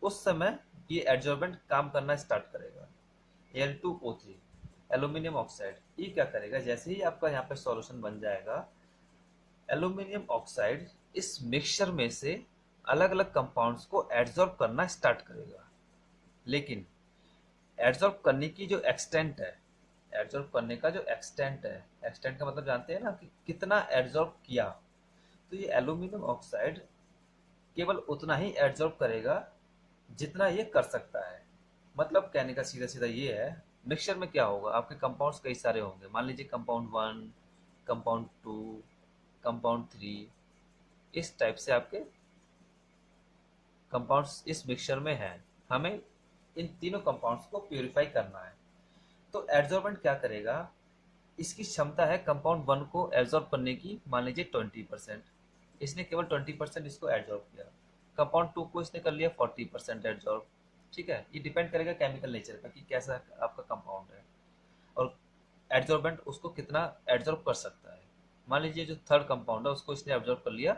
उस समय ये एडजॉर्बेंट काम करना स्टार्ट करेगा। Al2O3, एल्यूमिनियम ऑक्साइड, ये क्या करेगा, जैसे ही आपका यहाँ पे सॉल्यूशन बन जाएगा, एल्यूमिनियम ऑक्साइड इस मिक्सचर में से अलग अलग कंपाउंड्स को एडजॉर्ब करना स्टार्ट करेगा। लेकिन एडजॉर्ब करने की जो एक्सटेंट है, एब्जॉर्ब करने का जो एक्सटेंट है, एक्सटेंट का मतलब जानते हैं ना कि कितना एब्जॉर्ब किया, तो ये एल्यूमिनियम ऑक्साइड केवल उतना ही एब्जॉर्ब करेगा जितना ये कर सकता है। मतलब कहने का सीधा सीधा ये है, मिक्सचर में क्या होगा, आपके कंपाउंड्स कई सारे होंगे, मान लीजिए कंपाउंड 1, कंपाउंड 2, कंपाउंड 3, इस टाइप से आपके कंपाउंड्स इस मिक्सचर में हैं। हमें इन तीनों कंपाउंड्स को प्यूरिफाई करना है। तो एड्जॉर्बेंट क्या करेगा, इसकी क्षमता है कंपाउंड 1 को एब्जॉर्ब करने की, मान लीजिए 20%, इसने केवल 20% इसको एब्जॉर्ब किया। कंपाउंड 2 को इसने कर लिया 40% एब्जॉर्ब। ठीक है, ये डिपेंड करेगा केमिकल नेचर का कि कैसा आपका कंपाउंड है और एड्जॉर्बेंट उसको कितना एब्जॉर्ब कर सकता है। मान लीजिए जो थर्ड कंपाउंड है उसको इसने एब्जॉर्ब कर लिया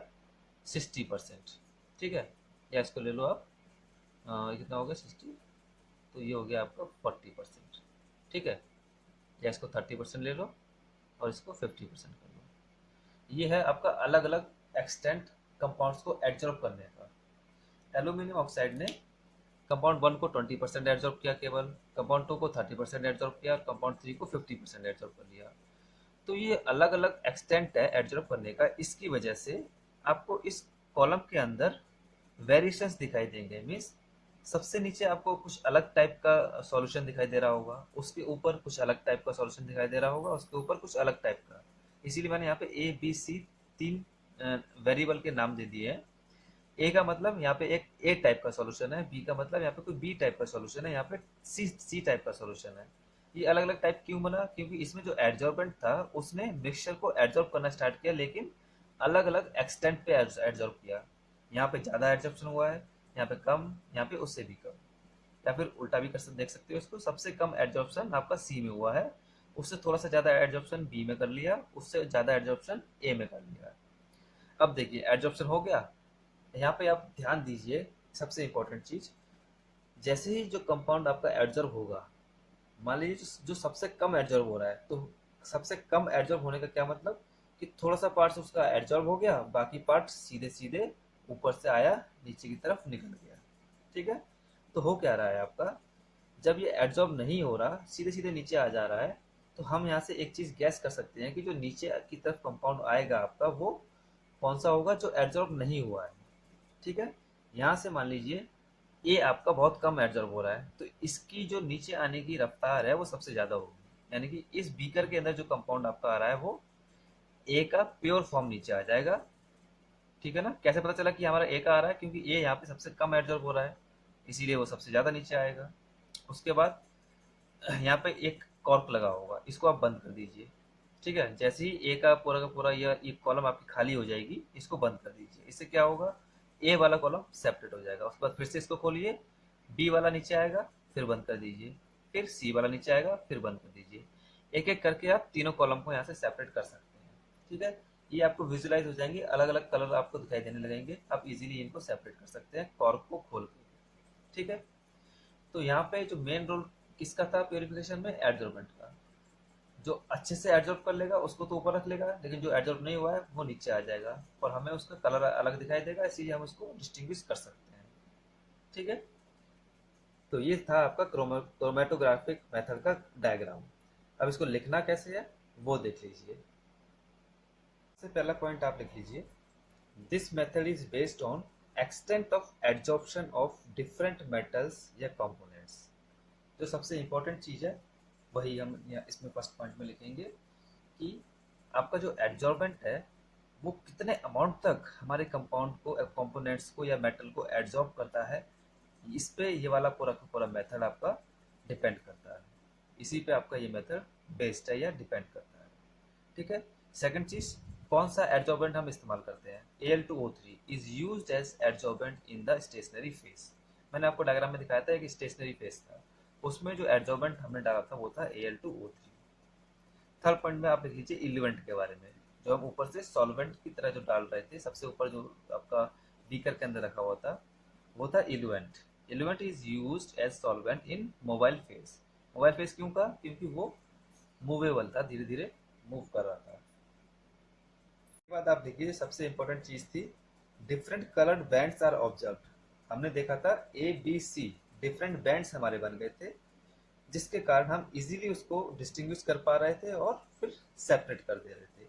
60%। ठीक है, या इसको ले लो आप, ये कितना हो गया 60, तो ये हो गया आपका 40%। ठीक है, या इसको 30% ले लो और इसको 50% कर लो। ये है आपका अलग अलग एक्सटेंट कंपाउंड्स को एब्जॉर्ब करने का। एल्यूमिनियम ऑक्साइड ने कंपाउंड 1 को 20% एब्जॉर्ब किया केवल, कंपाउंड 2 को 30% एब्जॉर्ब किया, कंपाउंड 3 को 50% एब्जॉर्ब कर लिया। तो ये अलग अलग एक्सटेंट है एब्जॉर्ब करने का, इसकी वजह से आपको इस कॉलम के अंदर वेरिएशंस दिखाई देंगे। मीन्स सबसे नीचे आपको कुछ अलग टाइप का सॉल्यूशन दिखाई दे रहा होगा, उसके ऊपर कुछ अलग टाइप का सॉल्यूशन दिखाई दे रहा होगा, उसके ऊपर कुछ अलग टाइप का। इसीलिए मैंने यहाँ पे ए बी सी तीन वेरिएबल के नाम दे दिए हैं। ए का मतलब यहाँ पे एक ए टाइप का सॉल्यूशन है, बी का मतलब यहाँ पे कोई बी टाइप का सॉल्यूशन है, यहाँ पे सी टाइप का सॉल्यूशन है। ये अलग अलग टाइप क्यों बना, क्योंकि इसमें जो एडजॉर्बेंट था उसने मिक्सचर को एडजॉर्ब करना स्टार्ट किया, लेकिन अलग अलग एक्सटेंट पे एडजॉर्ब किया। यहाँ पे ज्यादा एडजॉर्प्शन हुआ है, यहाँ पे कम, यहाँ पे उससे भी कम। या फिर उल्टा भी देख सकते हो इसको, सबसे कम एडजॉर्प्शन आपका सी में हुआ है, उससे थोड़ा सा ज्यादा एडजॉर्प्शन बी में कर लिया, उससे ज्यादा एडजॉर्प्शन ए में कर लिया। अब देखिए एडजॉर्प्शन हो गया। यहाँ पे आप ध्यान दीजिए, सबसे इंपॉर्टेंट चीज, जैसे ही जो कंपाउंड आपका एडजॉर्ब होगा, मान लीजिए जो सबसे कम एडजॉर्ब हो रहा है, तो सबसे कम एडजॉर्ब होने का क्या मतलब कि थोड़ा सा पार्ट उसका एडजॉर्ब हो गया, बाकी पार्ट सीधे सीधे ऊपर से आया नीचे की तरफ निकल गया। ठीक है, तो हो क्या रहा है आपका, जब ये एडजॉर्ब नहीं हो रहा, सीधे सीधे नीचे आ जा रहा है, तो हम यहाँ से एक चीज गैस कर सकते हैं कि जो नीचे की तरफ कंपाउंड आएगा आपका, वो कौन सा होगा जो एडजॉर्ब नहीं हुआ है। ठीक है, यहाँ से मान लीजिए ए आपका बहुत कम एब्जॉर्ब हो रहा है, तो इसकी जो नीचे आने की रफ्तार है वो सबसे ज्यादा होगी, यानी कि इस बीकर के अंदर जो कंपाउंड आपका आ रहा है वो ए का प्योर फॉर्म नीचे आ जाएगा। ठीक है ना, कैसे पता चला कि हमारा ए का आ रहा है, क्योंकि ए यहाँ पे सबसे कम एब्जॉर्ब हो रहा है, इसीलिए वो सबसे ज्यादा नीचे आएगा। उसके बाद यहाँ पे एक कॉर्क लगा होगा, इसको आप बंद कर दीजिए। ठीक है, जैसे ही ए का पूरा ये कॉलम आपकी खाली हो जाएगी, इसको बंद कर दीजिए। इससे क्या होगा, ए वाला कॉलम सेपरेट हो जाएगा। उसके बाद फिर से इसको खोलिए, बी वाला नीचे आएगा, फिर बंद कर दीजिए, फिर सी वाला नीचे आएगा, फिर बंद कर दीजिए। एक एक करके आप तीनों कॉलम को यहाँ से सेपरेट कर सकते हैं। ठीक है, ये आपको विजुलाइज हो जाएंगे, अलग अलग कलर आपको दिखाई देने लगेंगे, आप इजीली इनको सेपरेट कर सकते हैं कॉर्क को खोल के। ठीक है, तो यहाँ पे जो मेन रोल किसका था प्योरिफिकेशन में, एडजॉर्बेंट का। जो अच्छे से एडजॉर्ब कर लेगा उसको तो ऊपर रख लेगा, लेकिन जो एडजॉर्ब नहीं हुआ है वो नीचे आ जाएगा और हमें उसका कलर अलग दिखाई देगा, इसीलिए हम उसको डिस्टिंग्विश कर सकते हैं। ठीक है, तो ये था आपका क्रोमेटोग्राफिक मेथड का डायग्राम। अब इसको लिखना कैसे है वो देख लीजिए। सबसे पहला पॉइंट आप लिख लीजिए, this method is based on extent of adsorption of different metals या कंपोनेंट्स। जो सबसे इंपॉर्टेंट चीज है वही हम यहाँ इसमें फर्स्ट पॉइंट में लिखेंगे कि आपका जो एडजॉर्बेंट है वो कितने अमाउंट तक हमारे कंपाउंड को, कंपोनेंट्स को या मेटल को एडजॉर्ब करता है। इस पे ये वाला पूरा का पूरा मेथड आपका डिपेंड करता है, इसी पे आपका ये मेथड बेस्ड है या डिपेंड करता है। ठीक है, सेकंड चीज, कौन सा एडजॉर्बेंट हम इस्तेमाल करते हैं, Al2O3 is used as adsorbent in the stationary phase. मैंने आपको डायग्राम में दिखाया था कि स्टेशनरी फेज था, उसमें जो एडजॉर्बेंट हमने डाला था वो था Al2O3। थर्ड पॉइंट में आप लिख लीजिए इलिवेंट के बारे में, जो हम ऊपर से सॉल्वेंट की तरह जो डाल रहे थे, सबसे ऊपर जो आपका बीकर के अंदर रखा हुआ था वो था eluent. Eluent is used as solvent in mobile phase. Mobile phase क्यों का, क्योंकि वो मूवेबल था, धीरे धीरे मूव कर रहा था। उसके बाद आप देखिए सबसे इंपॉर्टेंट चीज थी, different coloured bands are observed. हमने देखा था A B C different bands हमारे बन गए थे, जिसके कारण हम इजीली उसको डिस्टिंग्विश कर पा रहे थे और फिर सेपरेट कर दे रहे थे।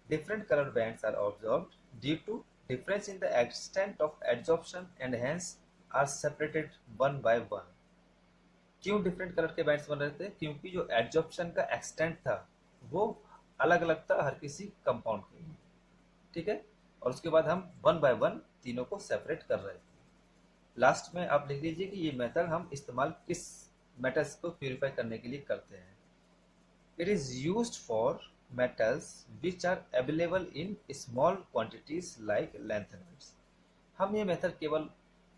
Different colour bands are observed due to difference in the extent of adsorption and hence are separated one by one। क्यों डिफरेंट कलर के बैंड्स बन रहे थे? क्योंकि जो एडजॉर्प्शन का एक्सटेंट था वो अलग अलग था हर किसी कंपाउंड के लिए, ठीक है। और उसके बाद हम वन बाय वन तीनों को सेपरेट कर रहे थे। लास्ट में आप लिख लीजिए कि ये मेथड हम इस्तेमाल किस मेटल्स को प्यूरिफाई करने के लिए करते हैं। It is used for metals which are available in small quantities like lanthanides। हम ये मेथड केवल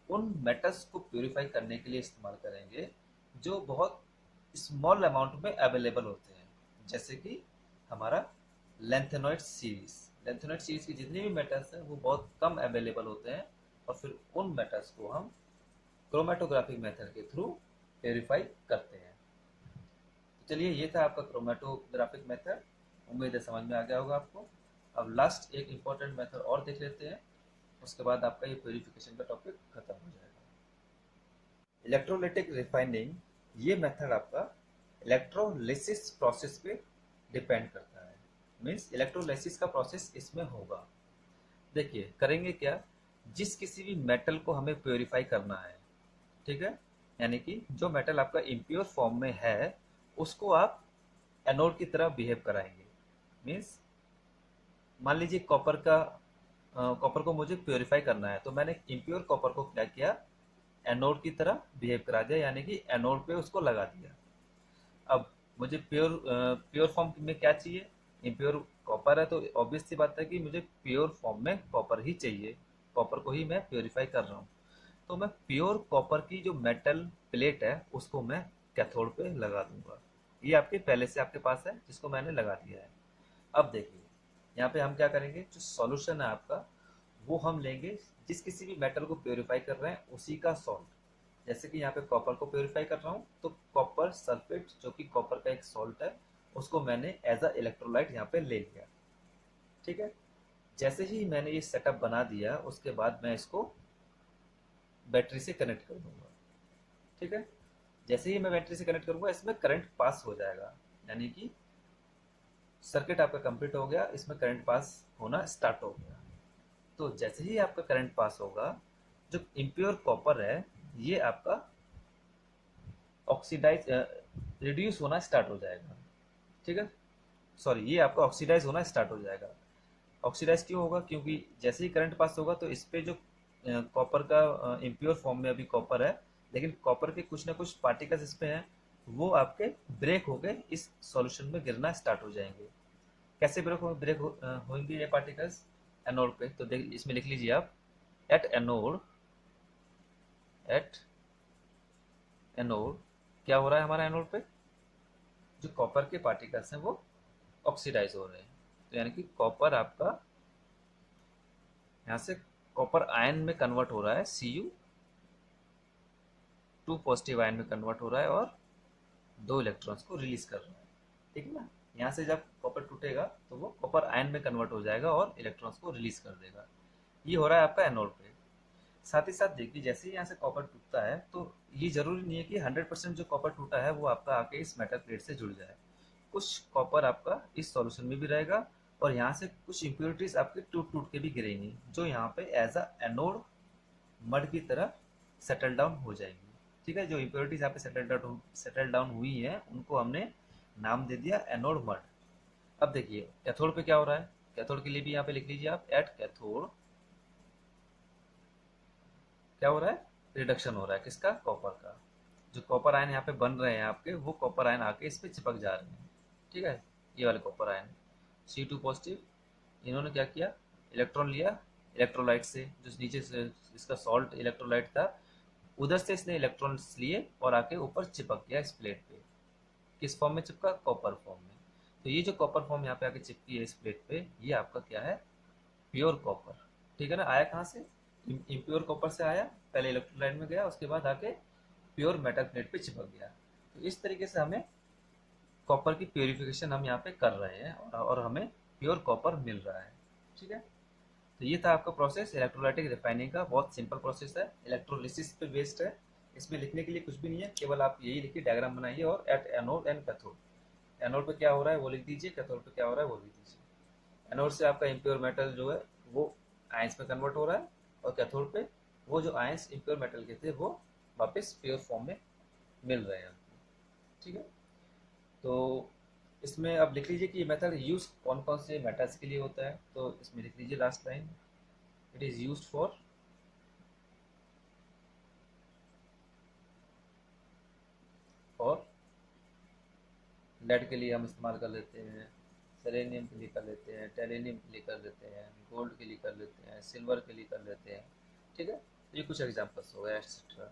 उन मेटल्स को प्यूरिफाई करने के लिए इस्तेमाल करेंगे जो बहुत स्मॉल अमाउंट में अवेलेबल होते हैं, जैसे कि हमारा लैंथेनॉइड सीरीज। लैंथेनॉइड सीरीज की जितने भी मेटल्स हैं वो बहुत कम अवेलेबल होते हैं और फिर उन मेटल्स को हम क्रोमेटोग्राफिक मेथड के थ्रू प्यूरिफाई करते हैं। तो चलिए, ये था आपका क्रोमेटोग्राफिक मेथड। उम्मीद है समझ में आ गया होगा आपको। अब लास्ट एक इम्पॉर्टेंट मेथड और देख लेते हैं, उसके बाद आपका ये प्यूरिफिकेशन का टॉपिक खत्म हो जाएगा। इलेक्ट्रोलाइटिक रिफाइनिंग, ये मेथड आपका इलेक्ट्रोलिसिस प्रोसेस पे डिपेंड करता है। मीन्स इलेक्ट्रोलिसिस का प्रोसेस इसमें होगा। देखिए करेंगे क्या, जिस किसी भी मेटल को हमें प्योरीफाई करना है, ठीक है, यानी कि जो मेटल आपका इम्प्योर फॉर्म में है उसको आप एनोड की तरह बिहेव कराएंगे। मीन्स मान लीजिए कॉपर को मुझे प्योरीफाई करना है, तो मैंने इम्प्योर कॉपर को क्या किया, एनोड की तरह बिहेव करा दिया, यानी कि एनोड पे उसको लगा दिया। अब मुझे प्योर फॉर्म में क्या चाहिए, इम्प्योर कॉपर है, तो ऑब्वियस सी बात है कि मुझे प्योर फॉर्म में कॉपर ही चाहिए, कॉपर को ही मैं प्योरीफाई कर रहा हूँ। तो मैं प्योर कॉपर की जो मेटल प्लेट है उसको मैं कैथोड पे लगा दूंगा। ये आपके पहले से आपके पास है जिसको मैंने लगा दिया है। अब देखिए यहाँ पे हम क्या करेंगे, जो सॉल्यूशन है आपका वो हम लेंगे जिस किसी भी मेटल को प्योरीफाई कर रहे हैं उसी का सॉल्ट। जैसे कि यहाँ पे कॉपर को प्योरीफाई कर रहा हूँ तो कॉपर सल्फेट जो कि कॉपर का एक सॉल्ट है उसको मैंने एज अ इलेक्ट्रोलाइट यहाँ पे ले लिया, ठीक है। जैसे ही मैंने ये सेटअप बना दिया उसके बाद मैं इसको बैटरी से कनेक्ट कर दूंगा, ठीक है। जैसे ही मैं बैटरी से कनेक्ट करूंगा इसमें करंट पास हो जाएगा, यानी कि सर्किट आपका कंप्लीट हो गया, इसमें करंट पास होना स्टार्ट हो गया। तो जैसे ही आपका करंट पास होगा, जो इम्प्योर कॉपर है ये आपका ऑक्सीडाइज रिड्यूस होना स्टार्ट हो जाएगा, ठीक है। सॉरी, ये आपका ऑक्सीडाइज होना स्टार्ट हो जाएगा। ऑक्सीडाइज क्यों होगा, क्योंकि जैसे ही करंट पास होगा तो इस पे जो कॉपर का इम्प्योर फॉर्म में अभी कॉपर है, लेकिन कॉपर के कुछ ना कुछ पार्टिकल्स इस पे हैं, वो आपके ब्रेक हो गए इस सॉल्यूशन में गिरना स्टार्ट हो जाएंगे। कैसे ब्रेक होंगे ये पार्टिकल्स, एनोड पे। तो देख इसमें लिख लीजिए आप, एट एनोड क्या हो रहा है हमारा एनोड पे, जो कॉपर के पार्टिकल्स हैं वो ऑक्सीडाइज हो रहे हैं। तो यानी कि कॉपर आपका यहाँ से कॉपर आयन में कन्वर्ट हो रहा है, Cu2 पॉजिटिव आयन में कन्वर्ट हो रहा है और 2 इलेक्ट्रॉन्स को रिलीज कर रहा है, ठीक है ना। यहाँ से जब कॉपर टूटेगा तो वो कॉपर आयन में कन्वर्ट हो जाएगा और इलेक्ट्रॉन्स को रिलीज कर देगा। ये हो रहा है आपका एनोड पे। साथ ही साथ देखिए जैसे ही यहाँ से कॉपर टूटता है तो ये जरूरी नहीं है कि 100% जो कॉपर टूटा है वो आपका आके इस मेटल प्लेट से जुड़ जाए। कुछ कॉपर आपका इस सॉल्यूशन में भी रहेगा और यहाँ से कुछ इम्प्योरिटीज आपके टूट टूट के भी गिरेंगी, जो यहाँ पे एज अ एनोड मड की तरह सेटल डाउन हो जाएंगी, ठीक है। जो इम्प्योरिटीज यहाँ पे सेटल डाउन हुई हैं उनको हमने नाम दे दिया एनोड मड। अब देखिए कैथोड पे क्या हो रहा है, कैथोड के लिए भी यहाँ पे लिख लीजिए आप, एट कैथोड क्या हो रहा है, रिडक्शन हो रहा है किसका, कॉपर का। जो कॉपर आयन यहाँ पे बन रहे हैं आपके, वो कॉपर आयन आके इस पे चिपक जा रहे हैं, ठीक है। ये वाले कॉपर आयन C2 पॉजिटिव, इन्होंने क्या किया, इलेक्ट्रॉन लिया इलेक्ट्रोलाइट से, जो नीचे से इसका सॉल्ट इलेक्ट्रोलाइट था उधर से इसने इलेक्ट्रॉन्स लिए और आके ऊपर चिपक गया इस प्लेट पे। किस फॉर्म में चिपका, कॉपर फॉर्म में। तो ये जो कॉपर फॉर्म यहाँ पे आके चिपकी है इस प्लेट पे, ये आपका क्या है, प्योर कॉपर, ठीक है ना। आया कहाँ से, इम्प्योर कॉपर से आया, पहले इलेक्ट्रोलाइट में गया उसके बाद आके प्योर मेटल प्लेट पे चिपक गया। तो इस तरीके से हमें कॉपर की प्योरिफिकेशन हम यहाँ पे कर रहे हैं और हमें प्योर कॉपर मिल रहा है, ठीक है। तो ये था आपका प्रोसेस इलेक्ट्रोलाइटिक रिफाइनिंग का, बहुत सिंपल प्रोसेस है, इलेक्ट्रोलिसिस पे बेस्ड है। इसमें लिखने के लिए कुछ भी नहीं है, केवल आप यही लिखिए, डायग्राम बनाइए और at anode and cathode. Anode पे क्या हो रहा है वो लिख दीजिए, कैथोड पे क्या हो रहा है वो लिख दीजिए। एनोड से आपका इम्प्योर मेटल जो है वो आयंस में कन्वर्ट हो रहा है, और कैथोड पे वो जो आयंस इम्प्योर मेटल के थे वो वापस प्योर फॉर्म में मिल रहे हैं आपको। ठीक है, तो इसमें अब लिख लीजिए कि ये मेथड यूज कौन कौन से मेटल्स के लिए होता है। तो इसमें लिख लीजिए last line, it is used for और लेड के लिए हम इस्तेमाल कर लेते हैं, सेलेनियम के लिए कर लेते हैं, टेलेनियम के लिए कर लेते हैं, गोल्ड के लिए कर लेते हैं, सिल्वर के लिए कर लेते हैं। ठीक है, तो ये कुछ एग्जांपल्स हो गए एक्सेट्रा,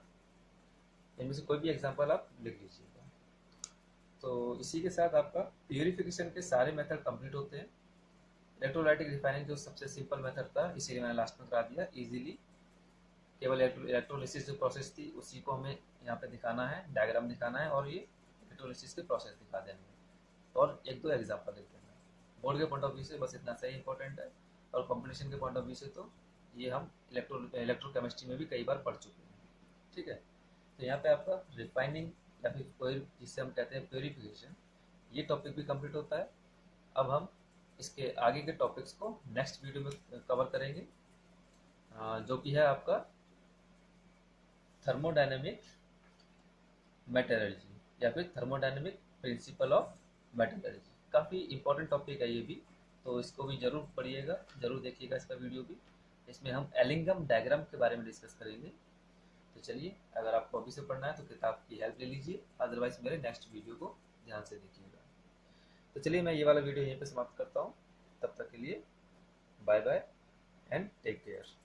इनमें से कोई भी एग्जांपल आप लिख लीजिएगा। तो इसी के साथ आपका प्यूरिफिकेशन के सारे मेथड कंप्लीट होते हैं। इलेक्ट्रोलाइटिक रिफाइनिंग जो सबसे सिंपल मेथड था, इसीलिए मैंने लास्ट में करा दिया इजीली। केवल इलेक्ट्रोलिसिस जो प्रोसेस थी उसी को हमें यहाँ पे दिखाना है, डायग्राम दिखाना है और ये इलेक्ट्रोलिसिस के प्रोसेस दिखा देंगे और एक दो एग्जाम्पल लिख देना। बोर्ड के पॉइंट ऑफ व्यू से बस इतना सही इंपॉर्टेंट है, और कॉम्पिटिशन के पॉइंट ऑफ व्यू से तो ये हम इलेक्ट्रोकेमिस्ट्री में भी कई बार पढ़ चुके हैं। ठीक है, तो यहाँ पे आपका रिफाइनिंग या फिर कोई जिससे हम कहते हैं प्योरिफिकेशन, ये टॉपिक भी कंप्लीट होता है। अब हम इसके आगे के टॉपिक्स को नेक्स्ट वीडियो में कवर करेंगे, जो कि है आपका थर्मोडायनेमिक मेटलर्जी या फिर थर्मोडायनेमिक प्रिंसिपल ऑफ मेटलर्जी। काफ़ी इंपॉर्टेंट टॉपिक है ये भी, तो इसको भी जरूर पढ़िएगा, जरूर देखिएगा इसका वीडियो भी। इसमें हम एलिंगम डायग्राम के बारे में डिस्कस करेंगे। तो चलिए, अगर आपको अभी से पढ़ना है तो किताब की हेल्प ले लीजिए, अदरवाइज मेरे नेक्स्ट वीडियो को ध्यान से देखिएगा। तो चलिए, मैं ये वाला वीडियो यहीं पे समाप्त करता हूँ। तब तक के लिए bye bye and take care.